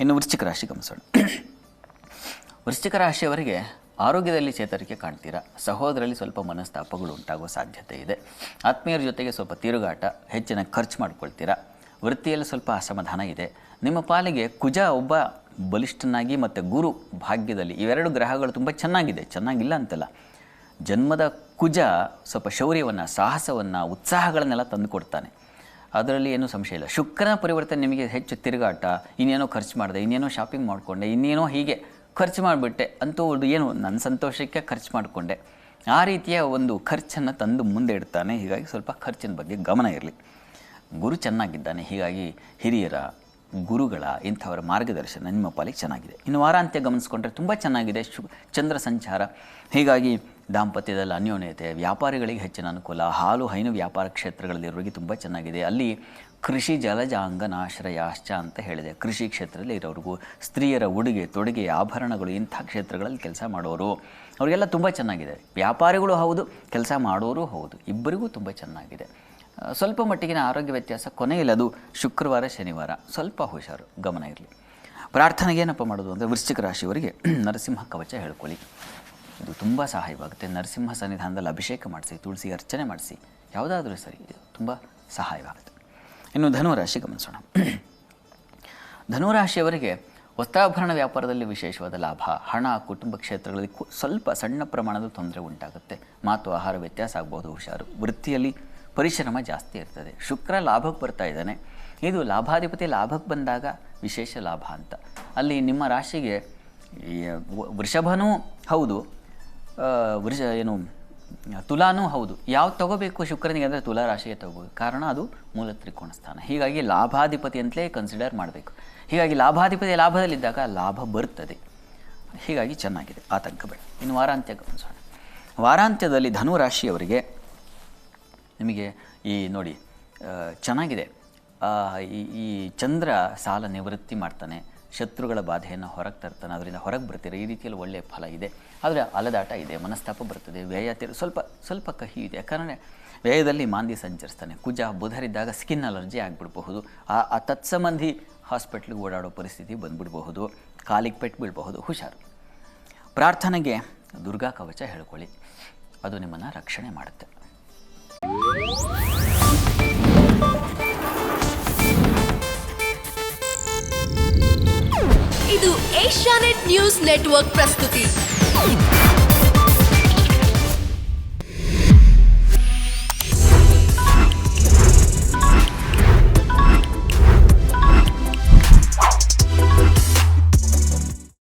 ಇನ್ನು ವೃಶ್ಚಿಕ ರಾಶಿ ಗಮನಿಸೋಣ. ವೃಶ್ಚಿಕ ರಾಶಿಯವರಿಗೆ ಆರೋಗ್ಯದಲ್ಲಿ ಚೇತರಿಕೆ ಕಾಣ್ತೀರಾ. ಸಹೋದರಲ್ಲಿ ಸ್ವಲ್ಪ ಮನಸ್ತಾಪಗಳು ಉಂಟಾಗುವ ಸಾಧ್ಯತೆ ಇದೆ. ಆತ್ಮೀಯರ ಜೊತೆಗೆ ಸ್ವಲ್ಪ ತಿರುಗಾಟ, ಹೆಚ್ಚಿನ ಖರ್ಚು ಮಾಡ್ಕೊಳ್ತೀರಾ. ವೃತ್ತಿಯಲ್ಲಿ ಸ್ವಲ್ಪ ಅಸಮಾಧಾನ ಇದೆ. ನಿಮ್ಮ ಪಾಲಿಗೆ ಕುಜ ಒಬ್ಬ ಬಲಿಷ್ಠನಾಗಿ ಮತ್ತು ಗುರು ಭಾಗ್ಯದಲ್ಲಿ ಇವೆರಡು ಗ್ರಹಗಳು ತುಂಬ ಚೆನ್ನಾಗಿದೆ, ಚೆನ್ನಾಗಿಲ್ಲ ಅಂತಲ್ಲ. ಜನ್ಮದ ಕುಜ ಸ್ವಲ್ಪ ಶೌರ್ಯವನ್ನು, ಸಾಹಸವನ್ನು, ಉತ್ಸಾಹಗಳನ್ನೆಲ್ಲ ತಂದು ಕೊಡ್ತಾನೆ. ಅದರಲ್ಲಿ ಏನೂ ಸಂಶಯ ಇಲ್ಲ. ಶುಕ್ರನ ಪರಿವರ್ತನೆ ನಿಮಗೆ ಹೆಚ್ಚು ತಿರುಗಾಟ, ಇನ್ನೇನೋ ಖರ್ಚು ಮಾಡಿದೆ, ಇನ್ನೇನೋ ಶಾಪಿಂಗ್ ಮಾಡಿಕೊಂಡೆ, ಇನ್ನೇನೋ ಹೀಗೆ ಖರ್ಚು ಮಾಡಿಬಿಟ್ಟೆ ಅಂತೂ ಏನು ನನ್ನ ಸಂತೋಷಕ್ಕೆ ಖರ್ಚು ಮಾಡಿಕೊಂಡೆ, ಆ ರೀತಿಯ ಒಂದು ಖರ್ಚನ್ನು ತಂದು ಮುಂದೆ ಇಡ್ತಾನೆ. ಹೀಗಾಗಿ ಸ್ವಲ್ಪ ಖರ್ಚಿನ ಬಗ್ಗೆ ಗಮನ ಇರಲಿ. ಗುರು ಚೆನ್ನಾಗಿದ್ದಾನೆ, ಹೀಗಾಗಿ ಹಿರಿಯರ, ಗುರುಗಳ ಇಂಥವರ ಮಾರ್ಗದರ್ಶನ ನಿಮ್ಮ ಪಾಲಿಗೆ ಚೆನ್ನಾಗಿದೆ. ಇನ್ನು ವಾರಾಂತ್ಯ ಗಮನಿಸ್ಕೊಂಡ್ರೆ ತುಂಬ ಚೆನ್ನಾಗಿದೆ. ಚಂದ್ರ ಸಂಚಾರ, ಹೀಗಾಗಿ ದಾಂಪತ್ಯದಲ್ಲಿ ಅನ್ಯೋನ್ಯತೆ, ವ್ಯಾಪಾರಿಗಳಿಗೆ ಹೆಚ್ಚಿನ ಅನುಕೂಲ. ಹಾಲು ಹೈನು ವ್ಯಾಪಾರ ಕ್ಷೇತ್ರಗಳಲ್ಲಿರೋರಿಗೆ ತುಂಬ ಚೆನ್ನಾಗಿದೆ. ಅಲ್ಲಿ ಕೃಷಿ ಜಲಜಾಂಗನಾಶ್ರಯಾಶ್ಚ ಅಂತ ಹೇಳಿದೆ. ಕೃಷಿ ಕ್ಷೇತ್ರದಲ್ಲಿ ಇರೋರಿಗೂ, ಸ್ತ್ರೀಯರ ಉಡುಗೆ ತೊಡುಗೆ ಆಭರಣಗಳು ಇಂಥ ಕ್ಷೇತ್ರಗಳಲ್ಲಿ ಕೆಲಸ ಮಾಡೋರು ಅವರಿಗೆಲ್ಲ ತುಂಬ ಚೆನ್ನಾಗಿದೆ. ವ್ಯಾಪಾರಿಗಳು ಹೌದು, ಕೆಲಸ ಮಾಡೋರು ಹೌದು, ಇಬ್ಬರಿಗೂ ತುಂಬ ಚೆನ್ನಾಗಿದೆ. ಸ್ವಲ್ಪ ಮಟ್ಟಿಗಿನ ಆರೋಗ್ಯ ವ್ಯತ್ಯಾಸ ಕೊನೆಯಲ್ಲಿ ಅದು ಶುಕ್ರವಾರ ಶನಿವಾರ ಸ್ವಲ್ಪ ಹುಷಾರು, ಗಮನ ಇರಲಿ. ಪ್ರಾರ್ಥನೆಗೆ ಏನಪ್ಪ ಮಾಡೋದು ಅಂದರೆ ವೃಶ್ಚಿಕ ರಾಶಿಯವರಿಗೆ ನರಸಿಂಹ ಕವಚ ಹೇಳ್ಕೊಳ್ಳಿ, ಇದು ತುಂಬ ಸಹಾಯವಾಗುತ್ತೆ. ನರಸಿಂಹ ಸನ್ನಿಧಾನದಲ್ಲಿ ಅಭಿಷೇಕ ಮಾಡಿಸಿ, ತುಳಸಿ ಅರ್ಚನೆ ಮಾಡಿಸಿ, ಯಾವುದಾದ್ರೂ ಸರಿ, ಇದು ತುಂಬ ಸಹಾಯವಾಗುತ್ತೆ. ಇನ್ನು ಧನುರಾಶಿ ಗಮನಿಸೋಣ. ಧನುರಾಶಿಯವರಿಗೆ ವಸ್ತ್ರಾಭರಣ ವ್ಯಾಪಾರದಲ್ಲಿ ವಿಶೇಷವಾದ ಲಾಭ. ಹಣ, ಕುಟುಂಬ ಕ್ಷೇತ್ರಗಳಲ್ಲಿ ಸ್ವಲ್ಪ ಸಣ್ಣ ಪ್ರಮಾಣದ ತೊಂದರೆ ಉಂಟಾಗುತ್ತೆ. ಮಾತು ಆಹಾರ ವ್ಯತ್ಯಾಸ ಆಗ್ಬೋದು, ಹುಷಾರು. ವೃತ್ತಿಯಲ್ಲಿ ಪರಿಶ್ರಮ ಜಾಸ್ತಿ ಇರ್ತದೆ. ಶುಕ್ರ ಲಾಭಕ್ಕೆ ಬರ್ತಾ ಇದ್ದಾನೆ. ಇದು ಲಾಭಾಧಿಪತಿ ಲಾಭಕ್ಕೆ ಬಂದಾಗ ವಿಶೇಷ ಲಾಭ ಅಂತ. ಅಲ್ಲಿ ನಿಮ್ಮ ರಾಶಿಗೆ ವೃಷಭನೂ ಹೌದು, ತುಲಾನೂ ಹೌದು. ಯಾವ್ದು ತಗೋಬೇಕು ಶುಕ್ರನಿಗೆ ಅಂದರೆ ತುಲಾ ರಾಶಿಗೆ ತಗೋಬೇಕು. ಕಾರಣ ಅದು ಮೂಲ ತ್ರಿಕೋಣ ಸ್ಥಾನ. ಹೀಗಾಗಿ ಲಾಭಾಧಿಪತಿ ಅಂತಲೇ ಕನ್ಸಿಡರ್ ಮಾಡಬೇಕು. ಹೀಗಾಗಿ ಲಾಭಾಧಿಪತಿ ಲಾಭದಲ್ಲಿದ್ದಾಗ ಲಾಭ ಬರ್ತದೆ. ಹೀಗಾಗಿ ಚೆನ್ನಾಗಿದೆ, ಆತಂಕ ಬೇಡ. ಇನ್ನು ವಾರಾಂತ್ಯ ಗಮನಿಸೋಣ. ವಾರಾಂತ್ಯದಲ್ಲಿ ಧನುರಾಶಿಯವರಿಗೆ ನಿಮಗೆ ನೋಡಿ ಚೆನ್ನಾಗಿದೆ. ಈ ಚಂದ್ರ ಸಾಲ ನಿವೃತ್ತಿ ಮಾಡ್ತಾನೆ, ಶತ್ರುಗಳ ಬಾಧೆಯನ್ನು ಹೊರಗೆ ತರ್ತಾನೆ, ಅದರಿಂದ ಹೊರಗೆ ಬರ್ತೀರ. ಈ ರೀತಿಯಲ್ಲಿ ಒಳ್ಳೆಯ ಫಲ ಇದೆ. ಆದರೆ ಅಲದಾಟ ಇದೆ, ಮನಸ್ತಾಪ ಬರ್ತದೆ, ವ್ಯಯ ಸ್ವಲ್ಪ ಕಹಿ ಇದೆ. ಯಾಕಂದರೆ ವ್ಯಯದಲ್ಲಿ ಮಾಂದಿ ಸಂಚರಿಸ್ತಾನೆ. ಕುಜ ಬುಧರಿದ್ದಾಗ ಸ್ಕಿನ್ ಅಲರ್ಜಿ ಆಗಿಬಿಡಬಹುದು. ಆ ತತ್ಸಂಬಂಧಿ ಹಾಸ್ಪಿಟ್ಲಿಗೆ ಓಡಾಡೋ ಪರಿಸ್ಥಿತಿ ಬಂದುಬಿಡಬಹುದು. ಕಾಲಿಗೆ ಪೆಟ್ಟು ಬೀಳಬಹುದು, ಹುಷಾರು. ಪ್ರಾರ್ಥನೆಗೆ ದುರ್ಗಾ ಕವಚ ಹೇಳ್ಕೊಳ್ಳಿ, ಅದು ನಿಮ್ಮನ್ನು ರಕ್ಷಣೆ ಮಾಡುತ್ತೆ. ಇದು ಏಷ್ಯಾನೆಟ್ ನ್ಯೂಸ್ ನೆಟ್ವರ್ಕ್ ಪ್ರಸ್ತುತಿ.